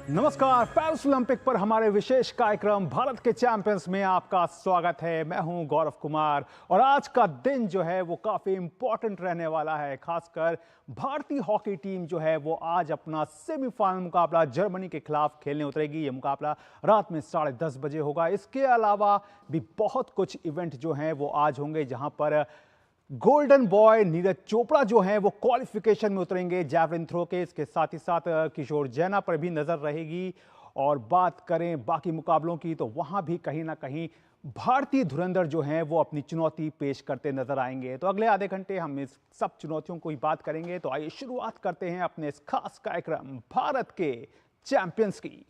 नमस्कार। Paris Olympic पर हमारे विशेष कार्यक्रम भारत के चैंपियंस में आपका स्वागत है। मैं हूं गौरव कुमार और आज का दिन जो है वो काफी इंपॉर्टेंट रहने वाला है। खासकर भारतीय हॉकी टीम जो है वो आज अपना सेमीफाइनल मुकाबला जर्मनी के खिलाफ खेलने उतरेगी। ये मुकाबला रात में 10:30 बजे होगा। इसके अलावा भी बहुत कुछ इवेंट जो हैं वो आज होंगे, जहां पर गोल्डन बॉय नीरज चोपड़ा जो हैं वो क्वालिफिकेशन में उतरेंगे जैवलिन थ्रो के। इसके साथ ही साथ किशोर जैना पर भी नजर रहेगी। और बात करें बाकी मुकाबलों की तो वहां भी कहीं ना कहीं भारतीय धुरंधर जो हैं वो अपनी चुनौती पेश करते नजर आएंगे। तो अगले आधे घंटे हम इस सब चुनौतियों को ही बात करेंगे। तो आइए शुरुआत करते हैं अपने इस खास कार्यक्रम भारत के चैंपियंस की।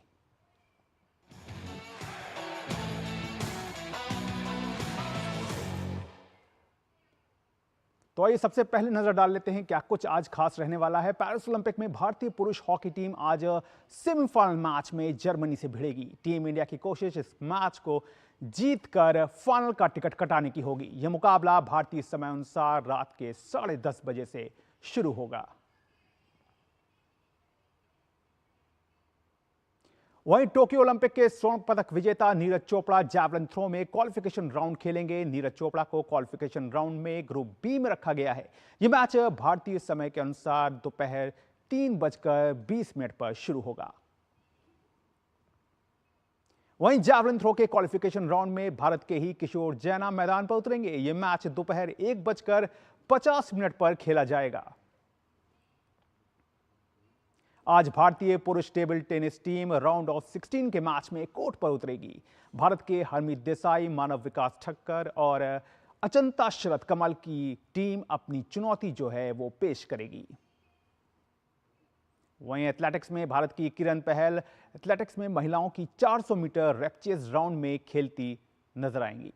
तो आइए सबसे पहले नजर डाल लेते हैं क्या कुछ आज खास रहने वाला है। पेरिस ओलंपिक में भारतीय पुरुष हॉकी टीम आज सेमीफाइनल मैच में जर्मनी से भिड़ेगी। टीम इंडिया की कोशिश इस मैच को जीतकर फाइनल का टिकट कटाने की होगी। यह मुकाबला भारतीय समय अनुसार रात के 10:30 बजे से शुरू होगा। वहीं टोक्यो ओलंपिक के स्वर्ण पदक विजेता नीरज चोपड़ा जैवलिन थ्रो में क्वालिफिकेशन राउंड खेलेंगे। नीरज चोपड़ा को क्वालिफिकेशन राउंड में ग्रुप बी में रखा गया है। यह मैच भारतीय समय के अनुसार दोपहर 3:20 पर शुरू होगा। वहीं जैवलिन थ्रो के क्वालिफिकेशन राउंड में भारत के ही किशोर जैना मैदान पर उतरेंगे। यह मैच दोपहर 1:50 पर खेला जाएगा। आज भारतीय पुरुष table tennis team round of 16 के मैच में कोर्ट पर उतरेगी। भारत के हरमीत देसाई, मानव विकास ठक्कर और अचंता शरद कमल की टीम अपनी चुनौती जो है वो पेश करेगी। वहीं एथलेटिक्स में भारत की किरण पहल एथलेटिक्स में महिलाओं की 400 मीटर रेपचेज राउंड में खेलती नजर आएंगी।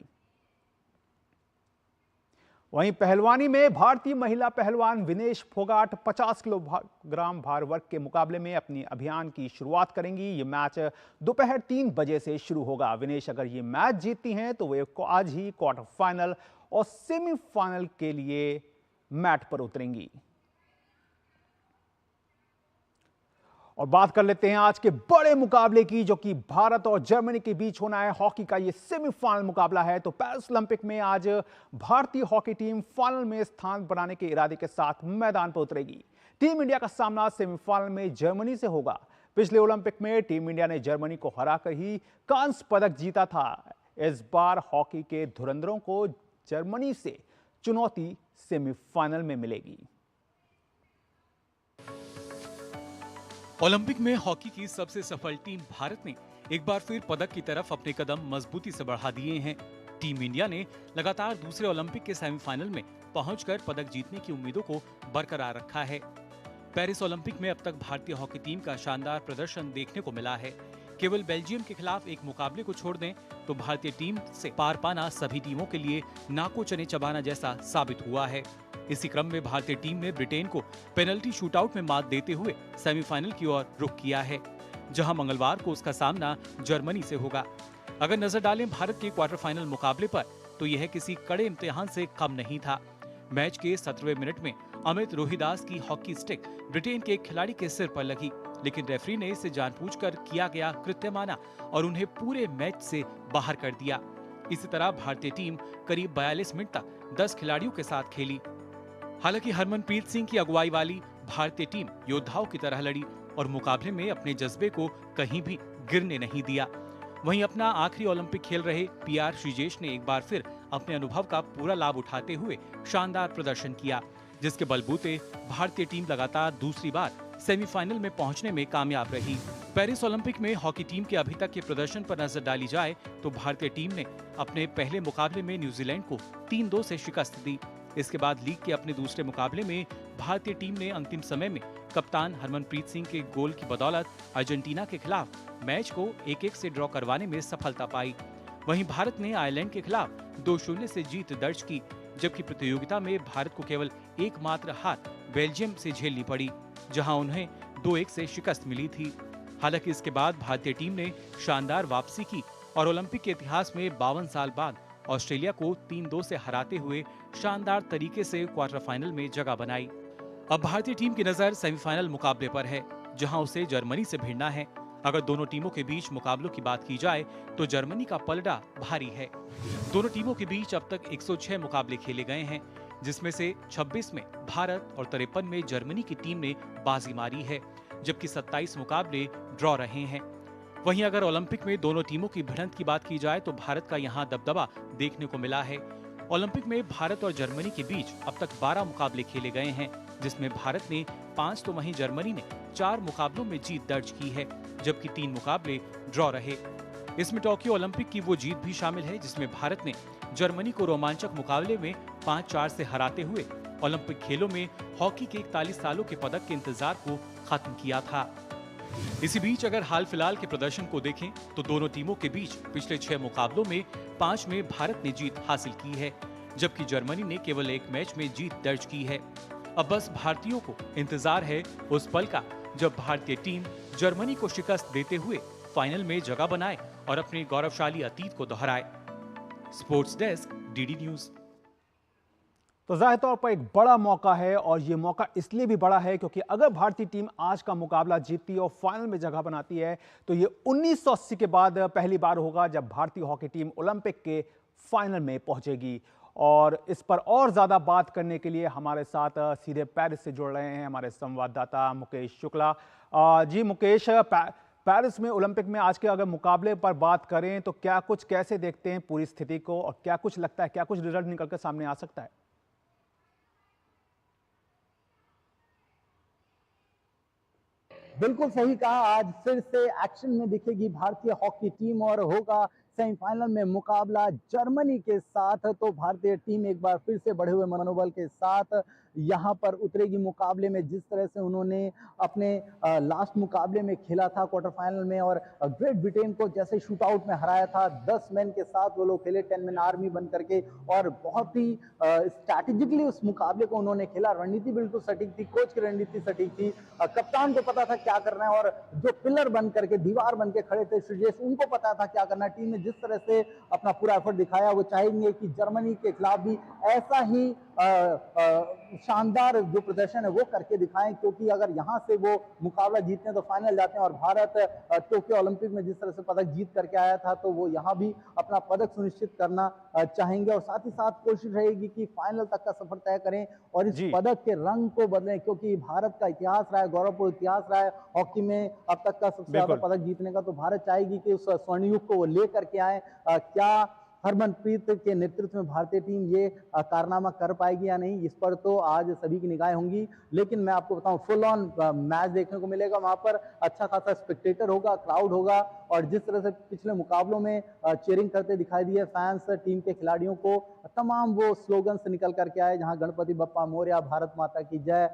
वहीं पहलवानी में भारतीय महिला पहलवान विनेश फोगाट 50 किलोग्राम भार वर्ग के मुकाबले में अपनी अभियान की शुरुआत करेंगी। यह मैच दोपहर 3 बजे से शुरू होगा। विनेश अगर ये मैच जीतती हैं तो वे आज ही क्वार्टर फाइनल और सेमीफाइनल के लिए मैट पर उतरेंगी। और बात कर लेते हैं आज के बड़े मुकाबले की, जो कि भारत और जर्मनी के बीच होना है। हॉकी का यह सेमीफाइनल मुकाबला है। तो पेरिस ओलंपिक में आज भारतीय हॉकी टीम फाइनल में स्थान बनाने के इरादे के साथ मैदान पर उतरेगी। टीम इंडिया का सामना सेमीफाइनल में जर्मनी से होगा। पिछले ओलंपिक में टीम इंडिया ने जर्मनी को हराकर ही कांस्य पदक जीता था। इस बार हॉकी के धुरंधरों को जर्मनी से चुनौती सेमीफाइनल में मिलेगी। ओलंपिक में हॉकी की सबसे सफल टीम भारत ने एक बार फिर पदक की तरफ अपने कदम मजबूती से बढ़ा दिए हैं। टीम इंडिया ने लगातार दूसरे ओलंपिक के सेमीफाइनल में पहुंचकर पदक जीतने की उम्मीदों को बरकरार रखा है। पेरिस ओलंपिक में अब तक भारतीय हॉकी टीम का शानदार प्रदर्शन देखने को मिला है। केवल बेल्जियम के खिलाफ एक मुकाबले को छोड़ दें तो भारतीय टीम से पार पाना सभी टीमों के लिए नाको चने चबाना जैसा साबित हुआ है। इसी क्रम में भारतीय टीम ने ब्रिटेन को पेनल्टी शूटआउट में मात देते हुए सेमीफाइनल की ओर रुख किया है, जहां मंगलवार को उसका सामना जर्मनी से होगा। अगर नजर डालें भारत के क्वार्टर फाइनल मुकाबले पर तो यह किसी कड़े इम्तिहान से कम नहीं था। मैच के 17वें मिनट में अमित रोहिदास की हॉकी स्टिक ब्रिटेन के एक खिलाड़ी के सिर पर लगी, लेकिन रेफरी ने इसे जानबूझकर किया गया कृत्य माना और उन्हें पूरे मैच से बाहर कर दिया। इसी तरह भारतीय टीम करीब 42 मिनट तक 10 खिलाड़ियों के साथ खेली। हालांकि हरमनप्रीत सिंह की अगुवाई वाली भारतीय टीम योद्धाओं की तरह लड़ी और मुकाबले में अपने जज्बे को कहीं भी गिरने नहीं दिया। वहीं अपना आखिरी ओलंपिक खेल रहे पीआर श्रीजेश ने एक बार फिर अपने अनुभव का पूरा लाभ उठाते हुए शानदार प्रदर्शन किया, जिसके बलबूते भारतीय टीम लगातार दूसरी बार सेमीफाइनल में पहुंचने में कामयाब रही। पेरिस ओलंपिक में हॉकी टीम के अभी तक के प्रदर्शन पर नजर डाली जाए तो भारतीय टीम ने अपने पहले मुकाबले में न्यूजीलैंड को 3-2 से शिकस्त दी। इसके बाद लीग के अपने दूसरे मुकाबले में भारतीय टीम ने अंतिम समय में कप्तान हरमनप्रीत सिंह के गोल की बदौलत अर्जेंटीना के खिलाफ मैच को 1-1 से ड्रॉ करवाने में सफलता पाई। वहीं भारत ने आयरलैंड के खिलाफ 2-0 से जीत दर्ज की, जबकि प्रतियोगिता में भारत को केवल एकमात्र हार बेल्जियम से झेलनी पड़ी, जहां उन्हें 2-1 से शिकस्त मिली थी। हालांकि इसके बाद भारतीय टीम ने शानदार वापसी की और ओलंपिक के इतिहास में 52 साल बाद ऑस्ट्रेलिया को 3-2 से हराते हुए शानदार तरीके से क्वार्टर फाइनल में जगह बनाई। अब भारतीय टीम की नजर सेमीफाइनल मुकाबले पर है, जहां उसे जर्मनी से भिड़ना है। अगर दोनों टीमों के बीच मुकाबलों की बात की जाए तो जर्मनी का पलड़ा भारी है। दोनों टीमों के बीच अब तक 106 मुकाबले खेले गए हैं, जिसमें से 26 में भारत और 53 में जर्मनी की टीम ने बाजी मारी है, जबकि 27 मुकाबले ड्रॉ रहे हैं। वहीं अगर ओलंपिक में दोनों टीमों की भिड़ंत की बात की जाए तो भारत का यहां दबदबा देखने को मिला है। ओलंपिक में भारत और जर्मनी के बीच अब तक 12 मुकाबले खेले गए हैं, जिसमें भारत ने 5 तो वहीं जर्मनी ने 4 मुकाबलों में जीत दर्ज की है, जबकि 3 मुकाबले ड्रॉ रहे। इसमें टोक्यो ओलंपिक की वो जीत भी शामिल है जिसमें भारत ने जर्मनी को रोमांचक मुकाबले में 5-4 से हराते हुए ओलंपिक खेलों में हॉकी के 41 सालों के पदक के इंतजार को खत्म किया था। इसी बीच अगर हाल फिलहाल के प्रदर्शन को देखें तो दोनों टीमों के बीच पिछले 6 मुकाबलों में 5 में भारत ने जीत हासिल की है, जबकि जर्मनी ने केवल 1 मैच में जीत दर्ज की है। अब बस भारतीयों को इंतजार है उस पल का जब भारतीय टीम जर्मनी को शिकस्त देते हुए फाइनल में जगह बनाए और अपने गौरवशाली अतीत को दोहराए। Sports desk, DD news. तो जाहिर तौर पर एक बड़ा मौका है, और ये मौका इसलिए भी बड़ा है क्योंकि अगर भारतीय टीम आज का मुकाबला जीतती है और फाइनल में जगह बनाती है तो ये 1980 के बाद पहली बार होगा जब भारतीय हॉकी टीम ओलंपिक के फाइनल में पहुंचेगी। और इस पर और ज्यादा बात करने के लिए हमारे साथ सीधे पेरिस से जुड़ रहे हैं हमारे संवाददाता मुकेश शुक्ला। जी मुकेश, पेरिस में ओलंपिक में आज के अगर मुकाबले पर बात करें तो क्या कुछ, कैसे देखते हैं पूरी स्थिति को, और क्या कुछ लगता है, क्या कुछ रिजल्ट निकलकर सामने आ सकता है? बिल्कुल सही कहा। आज फिर से एक्शन में दिखेगी भारतीय हॉकी टीम और होगा सेमीफाइनल में मुकाबला जर्मनी के साथ। तो भारतीय टीम एक बार फिर से बढ़े हुए मनोबल के साथ यहां पर उतरेगी मुकाबले में। जिस तरह से उन्होंने अपने लास्ट मुकाबले में खेला था क्वार्टर फाइनल में और ग्रेट ब्रिटेन को जैसे शूट आउट में हराया था, 10 मैन के साथ वो लोग खेले, 10 मैन आर्मी बन करके, और बहुत ही स्ट्रैटेजिकली उस मुकाबले को उन्होंने खेला। रणनीति बिल्कुल सटीक थी, कोच की रणनीति सटीक थी, कप्तान को पता था क्या करना है, और जो पिलर बन करके दीवार बन के खड़े थे श्रीजेश, उनको पता था क्या करना है। टीम ने जिस तरह से अपना पूरा एफर्ट दिखाया, वो चाहेंगे कि जर्मनी के खिलाफ भी ऐसा ही शानदार जो प्रदर्शन है वो करके दिखाएं, क्योंकि अगर यहां से वो मुकाबला जीतते हैं तो फाइनल जाते हैं। और भारत टोक्यो ओलंपिक में जिस तरह से पदक जीत करके आया था, तो वो यहां भी अपना पदक सुनिश्चित करना चाहेंगे, और साथ ही साथ कोशिश रहेगी कि फाइनल तक का सफर तय करें और इस पदक के रंग को बदलें, क्योंकि भारत का इतिहास रहा है, गौरवपूर्ण इतिहास रहा है हॉकी में अब तक का सबसे ज्यादा पदक जीतने का। तो भारत चाहेगी कि उस स्वर्ण युग को वो लेकर के आए। क्या हरमनप्रीत के नेतृत्व में भारतीय टीम ये कारनामा कर पाएगी या नहीं, इस पर तो आज सभी की निगाहें होंगी। लेकिन मैं आपको बताऊं, फुल ऑन मैच देखने को मिलेगा। वहां पर अच्छा खासा स्पेक्टेटर होगा, क्राउड होगा, और जिस तरह से पिछले मुकाबलों में चीयरिंग करते दिखाई दिए फैंस टीम के खिलाड़ियों को, तमाम वो स्लोगन्स निकल करके आए, जहां गणपति बप्पा मोरया, भारत माता की जय,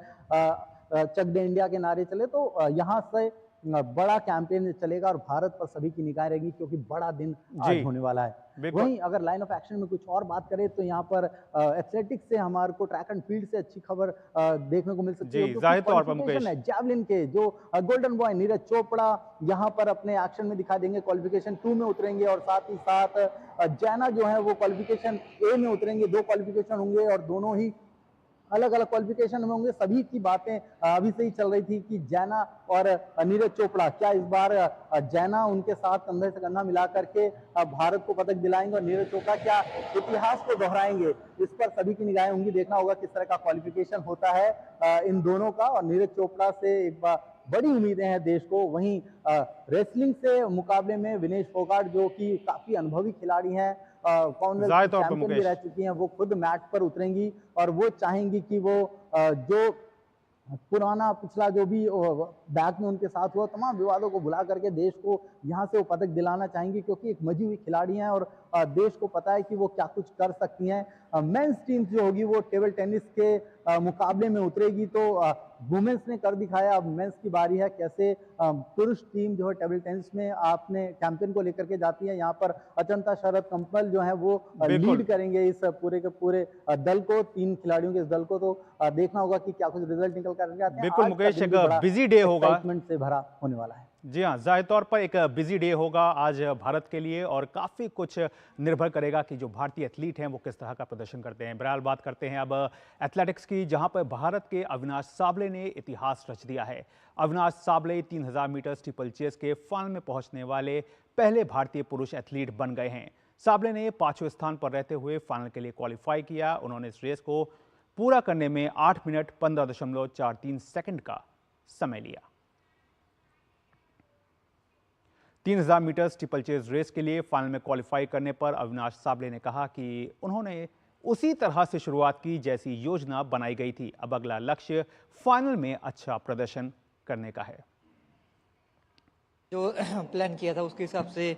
चक दे इंडिया के नारे चले। तो यहाँ से बड़ा कैंपेन चलेगा और भारत पर सभी की निगाह रहेगी, क्योंकि बड़ा दिन आज होने वाला है। वहीं अगर लाइन ऑफ एक्शन में कुछ और बात करें तो यहाँ पर एथलेटिक्स से हमारे को ट्रैक एंड फील्ड से अच्छी खबर देखने को मिल सकती है। जाहिर तौर पर मुकेश, जैवलिन के जो गोल्डन बॉय नीरज चोपड़ा यहाँ पर अपने एक्शन में दिखा देंगे, क्वालिफिकेशन 2 में उतरेंगे, और साथ ही साथ जैना जो है वो क्वालिफिकेशन A में उतरेंगे। 2 क्वालिफिकेशन होंगे और दोनों ही अलग अलग क्वालिफिकेशन में होंगे। सभी की बातें अभी से ही चल रही थी कि जैना और नीरज चोपड़ा, क्या इस बार जैना उनके साथ कंधे से कंधा मिला करके भारत को पदक दिलाएंगे, और नीरज चोपड़ा क्या इतिहास को दोहराएंगे, इस पर सभी की निगाहें होंगी। देखना होगा किस तरह का क्वालिफिकेशन होता है इन दोनों का। और नीरज चोपड़ा से एक बार बड़ी उम्मीदें हैं देश को। वहीं रेसलिंग से मुकाबले में विनेश फोगाट, जो कि काफी अनुभवी खिलाड़ी हैं, कॉमनवेल्थ चैंपियन भी रह चुकी हैं, वो खुद मैट पर उतरेंगी और वो चाहेंगी कि वो जो पुराना पिछला जो भी बैक में उनके साथ हुआ तमाम विवादों को भुला करके देश को यहाँ से वो पदक दिलाना चाहेंगी, क्योंकि एक मजी हुई खिलाड़ी हैं और देश को पता है कि वो क्या कुछ कर सकती हैं। मेंस टीम जो होगी वो टेबल टेनिस के मुकाबले में उतरेगी, तो वुमेन्स ने कर दिखाया, अब मेंस की बारी है। कैसे पुरुष टीम जो है टेबल टेनिस में आपने चैंपियन को लेकर के जाती है। यहाँ पर अचंता शरद कंपल जो है वो लीड करेंगे इस पूरे के पूरे दल को, 3 खिलाड़ियों के इस दल को। तो देखना होगा कि क्या कुछ रिजल्ट निकल कर आते हैं। बिल्कुल मुकेश, एक बिजी डे होगा, एक्साइटमेंट से भरा होने वाला है। जी हाँ, ज़ाहिर तौर पर एक बिजी डे होगा आज भारत के लिए और काफ़ी कुछ निर्भर करेगा कि जो भारतीय एथलीट हैं वो किस तरह का प्रदर्शन करते हैं। बहरहाल बात करते हैं अब एथलेटिक्स की, जहां पर भारत के अविनाश साबले ने इतिहास रच दिया है। Avinash Sable 3000 metre steeplechase के फाइनल में पहुंचने वाले पहले भारतीय पुरुष एथलीट बन गए हैं। साबले ने 5वें स्थान पर रहते हुए फाइनल के लिए क्वालिफाई किया। उन्होंने इस रेस को पूरा करने में 8 मिनट 15.43 सेकंड का समय लिया। 3000 मीटर स्टीपल चेज रेस के लिए फाइनल में क्वालिफाई करने पर अविनाश साबले ने कहा कि उन्होंने उसी तरह से शुरुआत की जैसी योजना बनाई गई थी। अब अगला लक्ष्य फाइनल में अच्छा प्रदर्शन करने का है। जो प्लान किया था उसके हिसाब से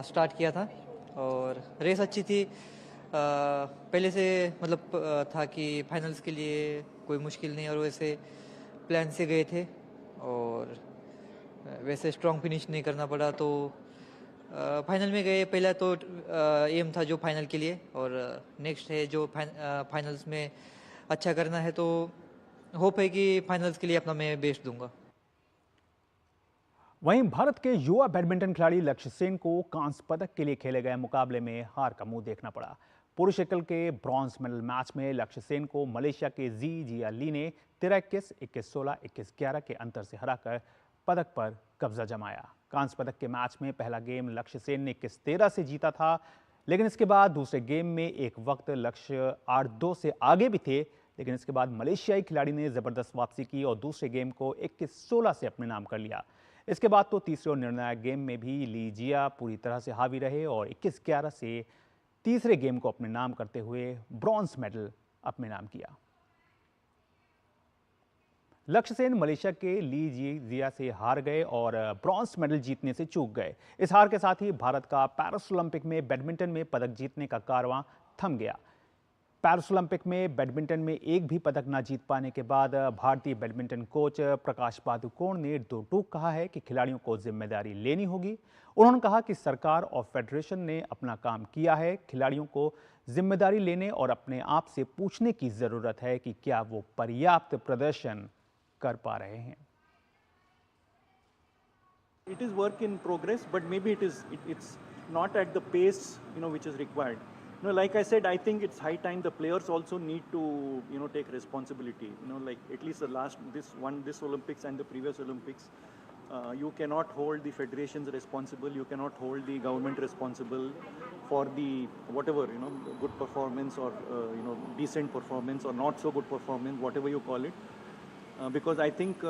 स्टार्ट किया था और रेस अच्छी थी। पहले से मतलब था कि फाइनल्स के लिए कोई मुश्किल नहीं और वैसे प्लान से गए थे और वैसे स्ट्रॉन्ग फिनिश नहीं करना पड़ा तो फाइनल में गए। पहला तो एम था जो फाइनल के लिए और नेक्स्ट है जो फाइनल्स में अच्छा करना है, तो होप है कि फाइनल्स के लिए अपना मैं बेस्ट दूंगा। वहीं भारत के युवा बैडमिंटन खिलाड़ी लक्ष्य सेन को कांस्य पदक के लिए खेले गए मुकाबले में हार का मुंह देखना पड़ा। पुरुष एकल के ब्रॉन्ज मेडल मैच में लक्ष्य सेन को मलेशिया के जी जिया ली ने 13-21, 21-16, 21-11 के अंतर से हराकर पदक पर कब्जा जमाया। कांस्य पदक के मैच में पहला गेम लक्ष्य सेन ने 21-13 से जीता था, लेकिन इसके बाद दूसरे गेम में एक वक्त लक्ष्य 8-2 से आगे भी थे, लेकिन इसके बाद मलेशियाई खिलाड़ी ने जबरदस्त वापसी की और दूसरे गेम को 21-16 से अपने नाम कर लिया। इसके बाद तो तीसरे और निर्णायक गेम में भी ली जिया पूरी तरह से हावी रहे और 21-11 से तीसरे गेम को अपने नाम करते हुए ब्रॉन्ज मेडल अपने नाम किया। लक्ष्य सेन मलेशिया के ली जिया से हार गए और ब्रॉन्ज मेडल जीतने से चूक गए। इस हार के साथ ही भारत का पेरिस ओलंपिक में बैडमिंटन में पदक जीतने का कारवां थम गया। पेरिस ओलंपिक में बैडमिंटन में एक भी पदक न जीत पाने के बाद भारतीय बैडमिंटन कोच प्रकाश पादुकोण ने दो टूक कहा है कि खिलाड़ियों को जिम्मेदारी लेनी होगी। उन्होंने कहा कि सरकार और फेडरेशन ने अपना काम किया है, खिलाड़ियों को जिम्मेदारी लेने और अपने आप से पूछने की जरूरत है कि क्या वो पर्याप्त प्रदर्शन कर पा रहे हैं। It is work in progress, but maybe it's not at the pace which is required. Like I said, I think it's high time the players also need to take responsibility. Like at least this Olympics and the previous Olympics, you cannot hold the federations responsible. You cannot hold the government responsible for the whatever good performance or decent performance or not so good performance, whatever you call it. Because I think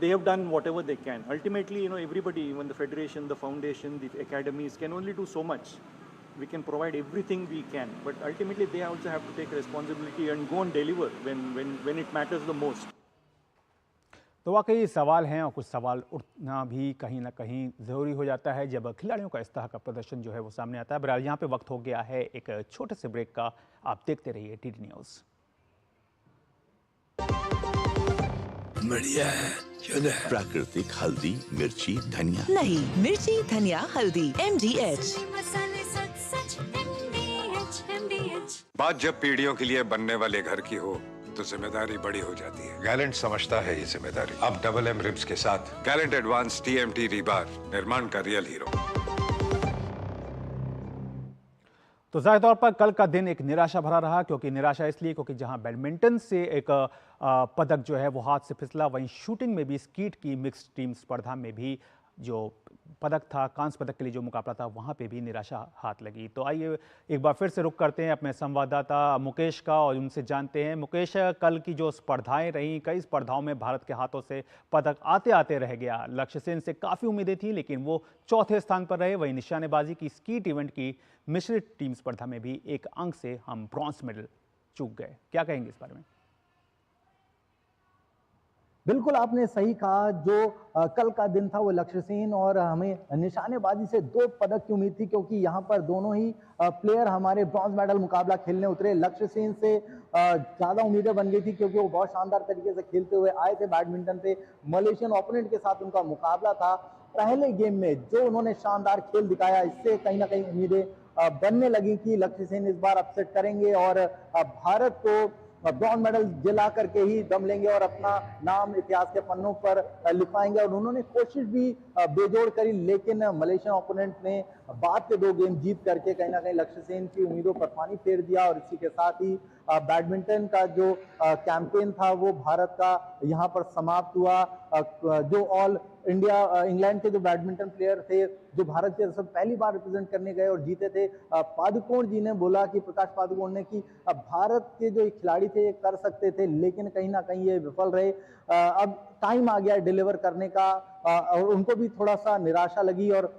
they have done whatever they can. Ultimately, everybody, even the federation, the foundation, the academies can only do so much. We can provide everything we can, but ultimately they also have to take responsibility and go and deliver when it matters the most. तो वाकई सवाल हैं और कुछ सवाल उठना भी कहीं ना कहीं ज़रूरी हो जाता है जब खिलाड़ियों का इस तरह का प्रदर्शन जो है वो सामने आता है। बहरहाल यहाँ पे वक्त हो गया है एक छोटे से ब्रेक का। आप देखते रहिए टीडी न्यूज़। बढ़िया है, क्यों है? प्राकृतिक हल्दी, मिर्ची, धनिया नहीं, मिर्ची, धनिया, हल्दी, MDH। बात जब पीढ़ियों के लिए बनने वाले घर की हो तो जिम्मेदारी बड़ी हो जाती है। गैलेंट समझता है ये जिम्मेदारी। अब डबल M रिब्स के साथ गैलेंट एडवांस TMT रीबार, निर्माण का रियल हीरो। तो जाहिर तौर पर कल का दिन एक निराशा भरा रहा, क्योंकि निराशा इसलिए क्योंकि जहां बैडमिंटन से एक पदक जो है वो हाथ से फिसला, वहीं शूटिंग में भी स्कीट की मिक्स्ड टीम स्पर्धा में भी जो पदक था, कांस्य पदक के लिए जो मुकाबला था, वहां पे भी निराशा हाथ लगी। तो आइए एक बार फिर से रुक करते हैं अपने संवाददाता मुकेश का और उनसे जानते हैं। मुकेश, कल की जो स्पर्धाएं रहीं, कई स्पर्धाओं में भारत के हाथों से पदक आते आते रह गया। लक्ष्य सेन से काफ़ी उम्मीदें थी, लेकिन वो चौथे स्थान पर रहे। वहीं निशानेबाजी की स्कीट इवेंट की मिश्रित टीम स्पर्धा में भी एक अंक से हम ब्रॉन्ज मेडल चूक गए। क्या कहेंगे इस बारे में? बिल्कुल आपने सही कहा। जो कल का दिन था वो लक्ष्य सेन और हमें निशानेबाजी से 2 पदक की उम्मीद थी, क्योंकि यहाँ पर दोनों ही प्लेयर हमारे ब्रॉन्ज मेडल मुकाबला खेलने उतरे। लक्ष्य सेन से ज़्यादा उम्मीदें बन गई थी, क्योंकि वो बहुत शानदार तरीके से खेलते हुए आए थे बैडमिंटन पे। मलेशियन ओपोनेंट के साथ उनका मुकाबला था। पहले गेम में जो उन्होंने शानदार खेल दिखाया, इससे कहीं ना कहीं उम्मीदें बनने लगी कि लक्ष्य सेन इस बार अपसेट करेंगे और भारत को ब्रॉन्ज मेडल दिला करके ही दम लेंगे और अपना नाम इतिहास के पन्नों पर लिखवाएंगे। और उन्होंने कोशिश भी बेजोड़ करी, लेकिन मलेशियन ओपोनेंट ने बाद के 2 गेम जीत करके कहीं ना कहीं लक्ष्य सेन की उम्मीदों पर पानी फेर दिया। और इसी के साथ ही बैडमिंटन का जो कैंपेन था वो भारत का यहाँ पर समाप्त हुआ। जो ऑल इंडिया इंग्लैंड के जो बैडमिंटन प्लेयर थे जो भारत के सब पहली बार रिप्रेजेंट करने गए और जीते थे, पादुकोण जी ने बोला कि प्रकाश पादुकोण ने कि भारत के जो खिलाड़ी थे ये कर सकते थे, लेकिन कहीं ना कहीं ये विफल रहे। अब टाइम आ गया डिलीवर करने का, और उनको भी थोड़ा सा निराशा लगी, और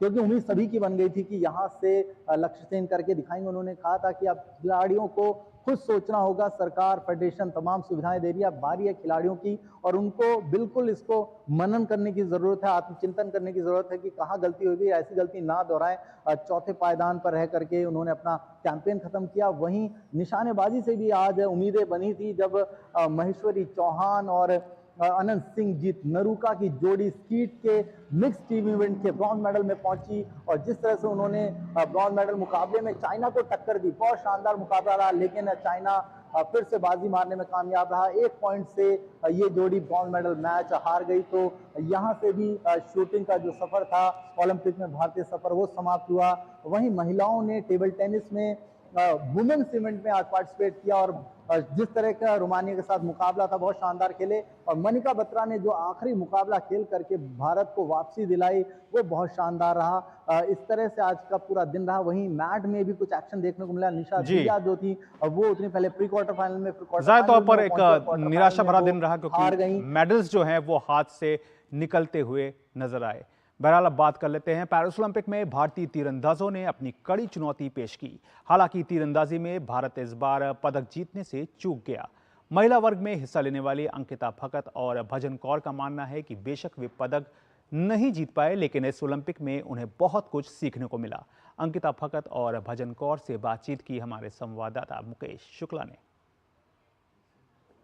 क्योंकि उम्मीद सभी की बन गई थी कि यहाँ से लक्ष्य सेन करके दिखाएंगे। उन्होंने कहा था कि अब खिलाड़ियों को खुद सोचना होगा, सरकार फेडरेशन तमाम सुविधाएं दे रही है, अब बारी है खिलाड़ियों की, और उनको बिल्कुल इसको मनन करने की जरूरत है, आत्मचिंतन करने की जरूरत है कि कहाँ गलती हो गई, ऐसी गलती ना दोहराएं। चौथे पायदान पर रह करके उन्होंने अपना कैंपेन खत्म किया। वहीं निशानेबाजी से भी आज उम्मीदें बनी थी जब महेश्वरी चौहान और अनंत सिंह जीत नरूका की जोड़ी स्कीट के मिक्स टीम इवेंट के ब्रॉन्ज मेडल में पहुंची, और जिस तरह से उन्होंने ब्रॉन्ज मेडल मुकाबले में चाइना को टक्कर दी, बहुत शानदार मुकाबला रहा, लेकिन चाइना फिर से बाजी मारने में कामयाब रहा। 1 पॉइंट से ये जोड़ी ब्रॉन्ज मेडल मैच हार गई। तो यहाँ से भी शूटिंग का जो सफर था ओलंपिक में भारतीय सफर वो समाप्त हुआ। वहीं महिलाओं ने टेबल टेनिस में वुमेन्स इवेंट में आज पार्टिसिपेट किया, और जिस तरह का रोमानिया के साथ मुकाबला था बहुत शानदार खेले, और मनिका बत्रा ने जो आखिरी मुकाबला खेल करके भारत को वापसी दिलाई वो बहुत शानदार रहा। इस तरह से आज का पूरा दिन रहा। वहीं मैट में भी कुछ एक्शन देखने को मिला। निशा दिया जो थी वो उतनी पहले प्री क्वार्टर फाइनल में जाहिर तौर पर एक निराशा भरा दिन रहा, क्योंकि मेडल्स जो हैं वो हाथ से निकलते हुए नजर आए। बहरहाल अब बात कर लेते हैं, पेरिस ओलंपिक में भारतीय तीरंदाजों ने अपनी कड़ी चुनौती पेश की। हालांकि तीरंदाजी में भारत इस बार पदक जीतने से चूक गया। महिला वर्ग में हिस्सा लेने वाली अंकिता भगत और भजन कौर का मानना है कि बेशक वे पदक नहीं जीत पाए, लेकिन इस ओलंपिक में उन्हें बहुत कुछ सीखने को मिला। अंकिता भगत और भजन कौर से बातचीत की हमारे संवाददाता मुकेश शुक्ला ने।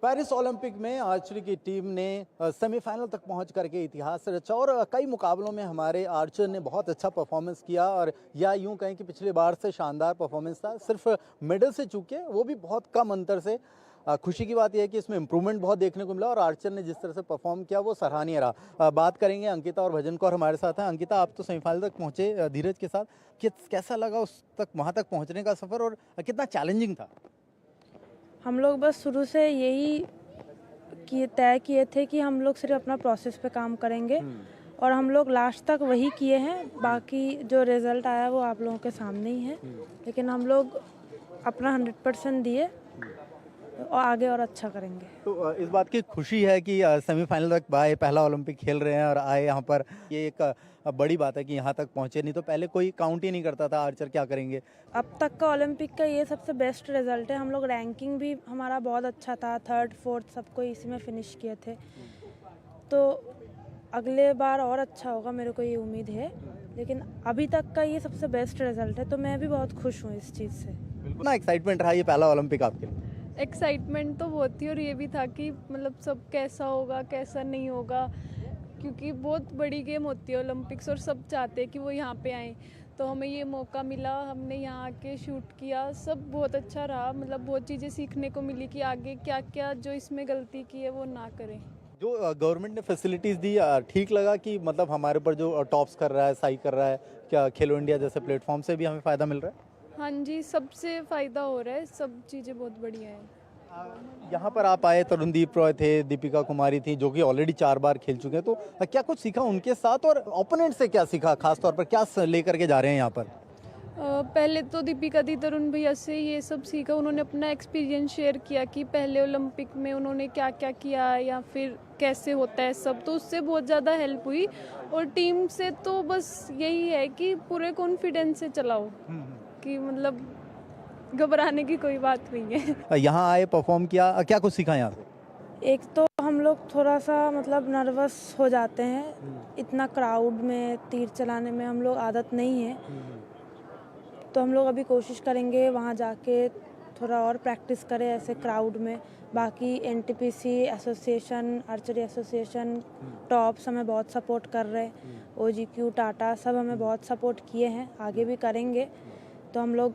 पेरिस ओलंपिक में आर्चरी की टीम ने सेमीफाइनल तक पहुंच करके इतिहास रचा, और कई मुकाबलों में हमारे आर्चर ने बहुत अच्छा परफॉर्मेंस किया, और या यूं कहें कि पिछले बार से शानदार परफॉर्मेंस था। सिर्फ मेडल से चूके, वो भी बहुत कम अंतर से। खुशी की बात यह है कि इसमें इंप्रूवमेंट बहुत देखने को मिला, और आर्चर ने जिस तरह से परफॉर्म किया वो सराहनीय रहा। बात करेंगे अंकिता और भजन कौर हमारे साथ हैं। अंकिता, आप तो सेमीफाइनल तक पहुंचे धीरज के साथ, कैसा लगा उस तक वहाँ तक पहुँचने का सफ़र, और कितना चैलेंजिंग था? हम लोग बस शुरू से यही तय किए थे कि हम लोग सिर्फ अपना प्रोसेस पे काम करेंगे, और हम लोग लास्ट तक वही किए हैं। बाकी जो रिजल्ट आया वो आप लोगों के सामने ही है, लेकिन हम लोग अपना 100% दिए और आगे और अच्छा करेंगे। तो इस बात की खुशी है कि सेमीफाइनल तक आए, पहला ओलंपिक खेल रहे हैं और आए यहाँ पर, ये एक बड़ी बात है कि यहाँ तक पहुँचे। नहीं तो पहले कोई काउंट ही नहीं करता था आर्चर क्या करेंगे। अब तक का ओलंपिक का ये सबसे बेस्ट रिजल्ट है। हम लोग रैंकिंग भी हमारा बहुत अच्छा था, 3rd 4th सबको इसी में फिनिश किए थे। तो अगले बार और अच्छा होगा, मेरे को ये उम्मीद है, लेकिन अभी तक का ये सबसे बेस्ट रिजल्ट है, तो मैं भी बहुत खुश हूँ इस चीज़ से। बिल्कुल ना, एक्साइटमेंट रहा ये पहला ओलंपिक आपके लिए? एक्साइटमेंट तो बहुत थी, और ये भी था कि मतलब सब कैसा होगा कैसा नहीं होगा, क्योंकि बहुत बड़ी गेम होती है ओलंपिक्स, और सब चाहते हैं कि वो यहाँ पे आएँ। तो हमें ये मौका मिला, हमने यहाँ आके शूट किया, सब बहुत अच्छा रहा। मतलब बहुत चीज़ें सीखने को मिली कि आगे क्या क्या जो इसमें गलती की है वो ना करें। जो गवर्नमेंट ने फैसिलिटीज़ दी, ठीक लगा कि मतलब हमारे ऊपर जो टॉप्स कर रहा है, सही कर रहा है, क्या खेलो इंडिया जैसे प्लेटफॉर्म से भी हमें फ़ायदा मिल रहा है? हाँ जी, सबसे फ़ायदा हो रहा है, सब चीज़ें बहुत बढ़िया है। यहाँ पर आप आए, तरुणदीप रॉय थे, दीपिका कुमारी थी, जो कि ऑलरेडी 4 बार खेल चुके हैं, तो क्या कुछ सीखा उनके साथ, और ओपोनेंट से क्या सीखा, खास तौर पर क्या लेकर के जा रहे हैं यहाँ पर? पहले तो दीपिका दी, तरुण भैया से ये सब सीखा। उन्होंने अपना एक्सपीरियंस शेयर किया कि पहले ओलंपिक में उन्होंने क्या क्या किया या फिर कैसे होता है सब, तो उससे बहुत ज़्यादा हेल्प हुई। और टीम से तो बस यही है कि पूरे कॉन्फिडेंस से चलाओ, कि मतलब घबराने की कोई बात नहीं है। यहाँ आए, परफॉर्म किया, क्या कुछ सीखा यहाँ से? एक तो हम लोग थोड़ा सा मतलब नर्वस हो जाते हैं, इतना क्राउड में तीर चलाने में हम लोग आदत नहीं है, तो हम लोग अभी कोशिश करेंगे वहाँ जाके थोड़ा और प्रैक्टिस करें ऐसे क्राउड में। बाकी NTPC association, archery association, tops हमें बहुत सपोर्ट कर रहे हैं, OGQ, टाटा सब हमें बहुत सपोर्ट किए हैं, आगे भी करेंगे। तो हम लोग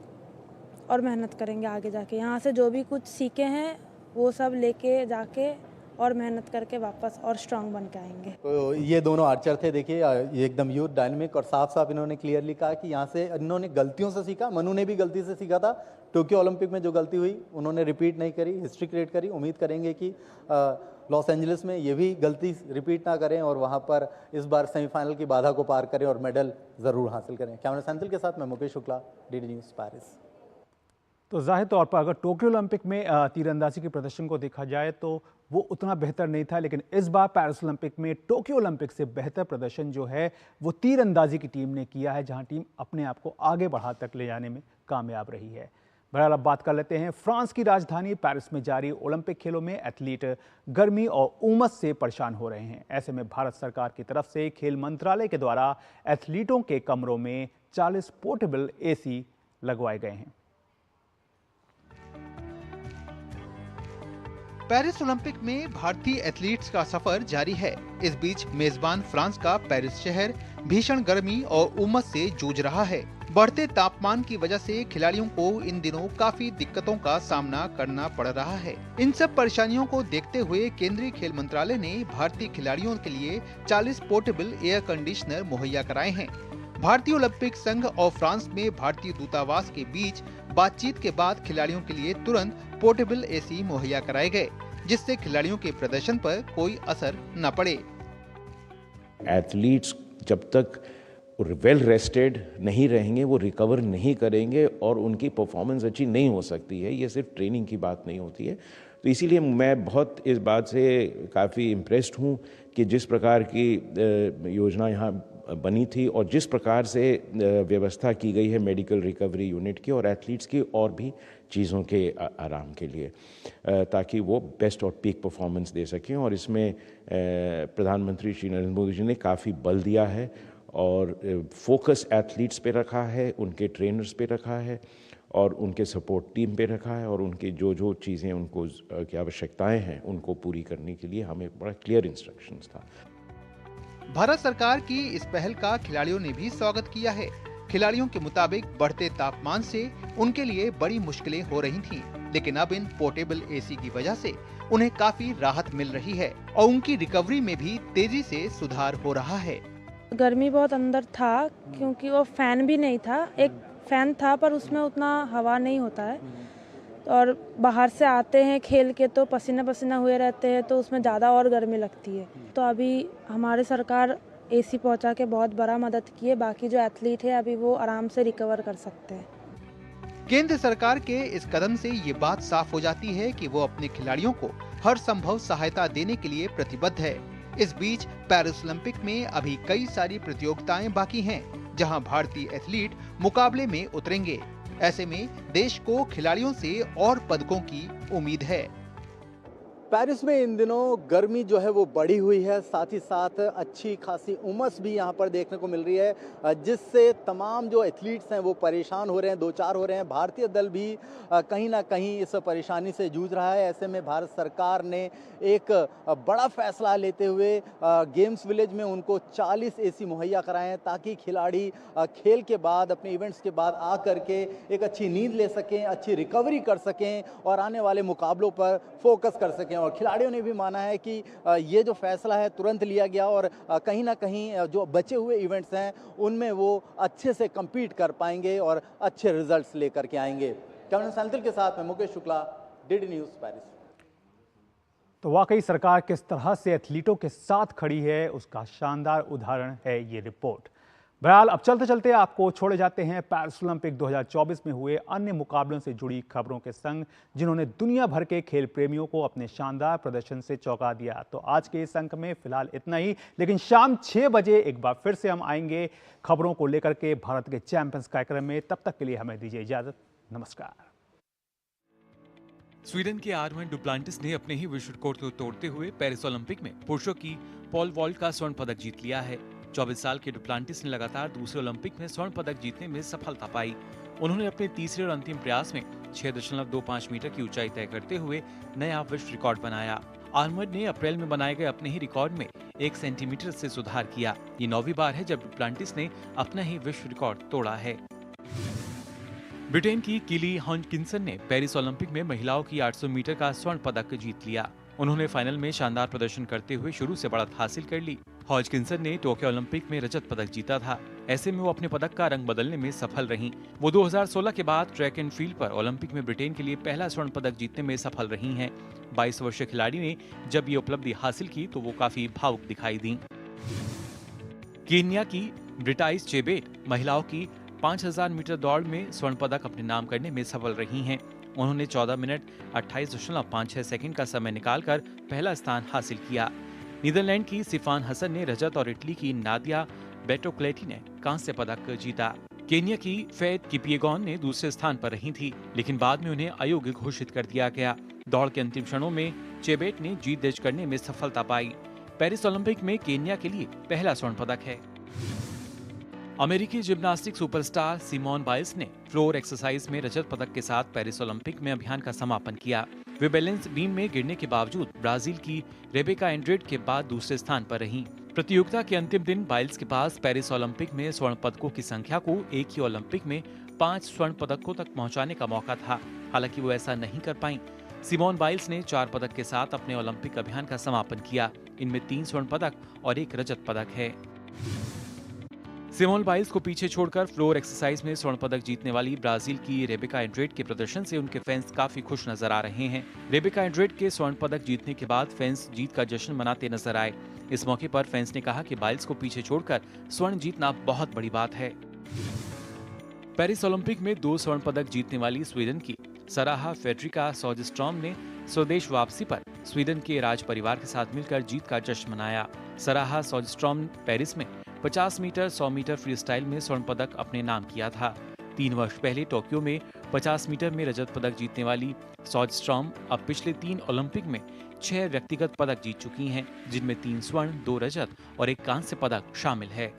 और मेहनत करेंगे आगे जाके। यहाँ से जो भी कुछ सीखे हैं वो सब लेके जाके और मेहनत करके वापस और स्ट्रांग बन के आएंगे। तो ये दोनों आर्चर थे, देखिए ये एकदम यूथ डायनेमिक, और साफ साफ इन्होंने क्लियरली कहा कि यहाँ से इन्होंने गलतियों से सीखा। मनु ने भी गलती से सीखा था, टोक्यो ओलंपिक में जो गलती हुई उन्होंने रिपीट नहीं करी, हिस्ट्री क्रिएट करी। उम्मीद करेंगे कि लॉस एंजलिस में ये भी गलती रिपीट ना करें और वहाँ पर इस बार सेमीफाइनल की बाधा को पार करें और मेडल ज़रूर हासिल करें। कैमरा सैंथिल के साथ मैं Mukesh Shukla, DD news Paris. तो जाहिर तौर पर अगर टोक्यो ओलंपिक में तीरंदाजी के प्रदर्शन को देखा जाए तो वो उतना बेहतर नहीं था, लेकिन इस बार पेरिस ओलंपिक में टोक्यो ओलंपिक से बेहतर प्रदर्शन जो है वो तीरंदाजी की टीम ने किया है, जहां टीम अपने आप को आगे बढ़ा तक ले जाने में कामयाब रही है। बहरहाल अब बात कर लेते हैं फ्रांस की राजधानी पेरिस में जारी ओलंपिक खेलों में एथलीट गर्मी और उमस से परेशान हो रहे हैं। ऐसे में भारत सरकार की तरफ से खेल मंत्रालय के द्वारा एथलीटों के कमरों में 40 पोर्टेबल AC लगवाए गए हैं। पेरिस ओलंपिक में भारतीय एथलीट्स का सफर जारी है। इस बीच मेजबान फ्रांस का पेरिस शहर भीषण गर्मी और उमस से जूझ रहा है। बढ़ते तापमान की वजह से खिलाड़ियों को इन दिनों काफी दिक्कतों का सामना करना पड़ रहा है। इन सब परेशानियों को देखते हुए केंद्रीय खेल मंत्रालय ने भारतीय खिलाड़ियों के लिए 40 पोर्टेबल एयर कंडीशनर मुहैया कराए हैं। भारतीय ओलंपिक संघ और फ्रांस में भारतीय दूतावास के बीच बातचीत के बाद खिलाड़ियों के लिए तुरंत पोर्टेबल AC मुहैया कराए गए, जिससे खिलाड़ियों के प्रदर्शन पर कोई असर न पड़े। एथलीट्स जब तक वेल रेस्टेड नहीं रहेंगे, वो रिकवर नहीं करेंगे और उनकी परफॉर्मेंस अच्छी नहीं हो सकती है। ये सिर्फ ट्रेनिंग की बात नहीं होती है। तो इसीलिए मैं बहुत इस बात से काफ़ी इम्प्रेस्ड हूँ कि जिस प्रकार की योजना यहाँ बनी थी और जिस प्रकार से व्यवस्था की गई है मेडिकल रिकवरी यूनिट की और एथलीट्स की और भी चीज़ों के आराम के लिए, ताकि वो बेस्ट और पीक परफॉर्मेंस दे सकें। और इसमें प्रधानमंत्री श्री नरेंद्र मोदी जी ने काफ़ी बल दिया है और फोकस एथलीट्स पे रखा है, उनके ट्रेनर्स पे रखा है और उनके सपोर्ट टीम पे रखा है, और उनके जो चीज़ें उनको की आवश्यकताएँ हैं उनको पूरी करने के लिए हमें बड़ा क्लियर इंस्ट्रक्शंस था। भारत सरकार की इस पहल का खिलाड़ियों ने भी स्वागत किया है। खिलाड़ियों के मुताबिक बढ़ते तापमान से उनके लिए बड़ी मुश्किलें हो रही थीं, लेकिन अब इन पोर्टेबल AC की वजह से उन्हें काफी राहत मिल रही है और उनकी रिकवरी में भी तेजी से सुधार हो रहा है। गर्मी बहुत अंदर था क्योंकि वो फैन भी नहीं था, एक फैन था पर उसमें उतना हवा नहीं होता है, और बाहर से आते हैं खेल के तो पसीना पसीना हुए रहते हैं तो उसमें ज़्यादा और गर्मी लगती है। तो अभी हमारी सरकार AC पहुंचा के बहुत बड़ा मदद की है। बाकी जो एथलीट है अभी वो आराम से रिकवर कर सकते हैं। केंद्र सरकार के इस कदम से ये बात साफ हो जाती है कि वो अपने खिलाड़ियों को हर संभव सहायता देने के लिए प्रतिबद्ध है। इस बीच पेरिस ओलंपिक में अभी कई सारी प्रतियोगिताएं बाकी हैं, जहां भारतीय एथलीट मुकाबले में उतरेंगे। ऐसे में देश को खिलाड़ियों से और पदकों की उम्मीद है। पेरिस में इन दिनों गर्मी जो है वो बढ़ी हुई है, साथ ही साथ अच्छी खासी उमस भी यहाँ पर देखने को मिल रही है, जिससे तमाम जो एथलीट्स हैं वो परेशान हो रहे हैं, दो चार हो रहे हैं। भारतीय दल भी कहीं ना कहीं इस परेशानी से जूझ रहा है। ऐसे में भारत सरकार ने एक बड़ा फैसला लेते हुए गेम्स विलेज में उनको 40 AC मुहैया कराए हैं, ताकि खिलाड़ी खेल के बाद, अपने इवेंट्स के बाद आ करके एक अच्छी नींद ले सकें, अच्छी रिकवरी कर सकें और आने वाले मुकाबलों पर फोकस कर सकें। और खिलाड़ियों ने भी माना है कि ये जो फैसला है तुरंत लिया गया और कहीं ना कहीं जो बचे हुए इवेंट्स हैं उनमें वो अच्छे से compete कर पाएंगे और अच्छे रिजल्ट्स लेकर के आएंगे। कैमरा सैंथिल के साथ मैं Mukesh Shukla, DD news Paris. तो वाकई सरकार किस तरह से एथलीटों के साथ खड़ी है उसका शानदार उदाहरण है ये रिपोर्ट। बहरहाल अब चलते चलते आपको छोड़े जाते हैं पेरिस ओलंपिक 2024 में हुए अन्य मुकाबलों से जुड़ी खबरों के संग, जिन्होंने दुनिया भर के खेल प्रेमियों को अपने शानदार प्रदर्शन से चौंका दिया। तो आज के इस अंक में फिलहाल इतना ही, लेकिन शाम 6 बजे एक बार फिर से हम आएंगे खबरों को लेकर के भारत के चैंपियंस कार्यक्रम में। तब तक के लिए हमें दीजिए इजाजत। नमस्कार। स्वीडन के आर्मन डुप्लांटिस ने अपने ही विश्व रिकॉर्ड को तोड़ते हुए पेरिस ओलंपिक में पुरुषों की पोल वॉल्ट का स्वर्ण पदक जीत लिया है। 24 साल के डुप्लांटिस ने लगातार दूसरे ओलंपिक में स्वर्ण पदक जीतने में सफलता पाई। उन्होंने अपने तीसरे और अंतिम प्रयास में 6.25 मीटर की ऊंचाई तय करते हुए नया विश्व रिकॉर्ड बनाया। आर्मड ने अप्रैल में बनाए गए अपने ही रिकॉर्ड में 1 सेंटीमीटर से सुधार किया। ये 9वीं बार है जब डुप्लांटिस ने अपना ही विश्व रिकॉर्ड तोड़ा है। ब्रिटेन की किली हॉजकिंसन ने पेरिस ओलंपिक में महिलाओं की 800 मीटर का स्वर्ण पदक जीत लिया। उन्होंने फाइनल में शानदार प्रदर्शन करते हुए शुरू से बढ़त हासिल कर ली। हॉजकिंसन ने टोक्यो ओलंपिक में रजत पदक जीता था। ऐसे में वो अपने पदक का रंग बदलने में सफल रहीं। वो 2016 के बाद ट्रैक एंड फील्ड पर ओलंपिक में ब्रिटेन के लिए पहला स्वर्ण पदक जीतने में सफल रही हैं। 22 वर्षीय खिलाड़ी ने जब ये उपलब्धि हासिल की तो वो काफी भावुक दिखाई दी। केन्या की ब्रिटाइस चेबेट महिलाओं की 5000 मीटर दौड़ में स्वर्ण पदक अपने नाम करने में सफल रही हैं। उन्होंने 14 मिनट 28.56 सेकंड का समय निकालकर पहला स्थान हासिल किया। नीदरलैंड की सिफान हसन ने रजत और इटली की नादिया बेटोक्लेटी ने कांस्य पदक जीता। केन्या की फेथ किपिएगॉन ने दूसरे स्थान पर रही थी, लेकिन बाद में उन्हें अयोग्य घोषित कर दिया गया। दौड़ के अंतिम क्षणों में चेबेट ने जीत दर्ज करने में सफलता पाई। पेरिस ओलंपिक में केन्या के लिए पहला स्वर्ण पदक है। अमेरिकी जिम्नास्टिक सुपरस्टार सिमोन बाइल्स ने फ्लोर एक्सरसाइज में रजत पदक के साथ पेरिस ओलंपिक में अभियान का समापन किया। वे बैलेंस बीम में गिरने के बावजूद ब्राजील की रेबेका एंड्रेड के बाद दूसरे स्थान पर रहीं। प्रतियोगिता के अंतिम दिन बाइल्स के पास पेरिस ओलंपिक में स्वर्ण पदकों की संख्या को एक ही ओलंपिक में 5 स्वर्ण पदकों तक पहुंचाने का मौका था। हालांकि वो ऐसा नहीं कर पाईं। सिमोन बाइल्स ने 4 पदक के साथ अपने ओलंपिक अभियान का समापन किया। इनमें 3 स्वर्ण पदक और 1 रजत पदक है। सिमोन बाइल्स को पीछे छोड़कर फ्लोर एक्सरसाइज में स्वर्ण पदक जीतने वाली ब्राजील की रेबेका एंड्रेड के प्रदर्शन से उनके फैंस काफी खुश नजर आ रहे हैं। रेबेका एंड्रेड के स्वर्ण पदक जीतने के बाद फैंस जीत का जश्न मनाते नजर आए। इस मौके पर फैंस ने कहा कि बाइल्स को पीछे छोड़कर स्वर्ण जीतना बहुत बड़ी बात है। पेरिस ओलंपिक में 2 स्वर्ण पदक जीतने वाली स्वीडन की सराहा फेडरिका सोजस्ट्रॉम ने स्वदेश वापसी पर स्वीडन के राज परिवार के साथ मिलकर जीत का जश्न मनाया। सराहा सोजस्ट्रॉम पेरिस में 50 मीटर 100 मीटर फ्री स्टाइल में स्वर्ण पदक अपने नाम किया था। 3 वर्ष पहले टोक्यो में 50 मीटर में रजत पदक जीतने वाली सोजस्ट्रॉम अब पिछले 3 ओलंपिक में 6 व्यक्तिगत पदक जीत चुकी हैं, जिनमें 3 स्वर्ण 2 रजत और 1 कांस्य पदक शामिल है।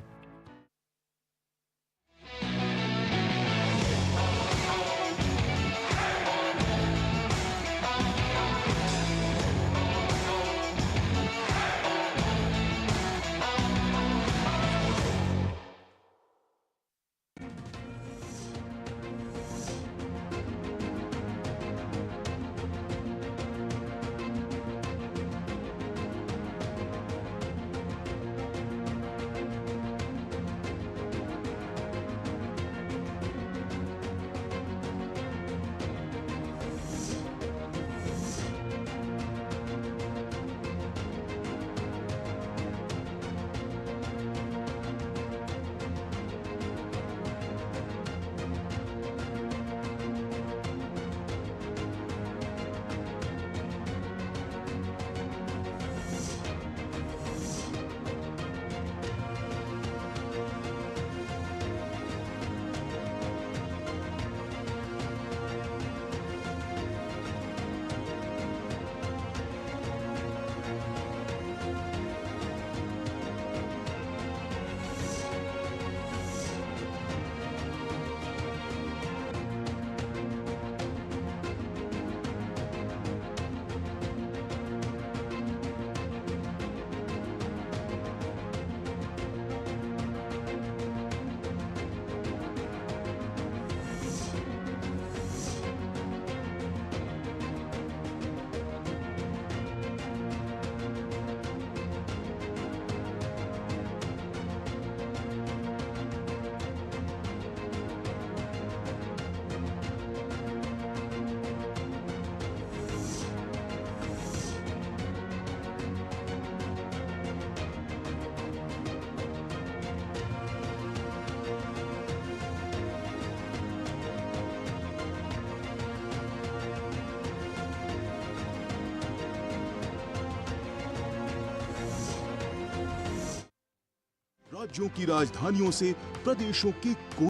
राज्यों की राजधानियों से प्रदेशों के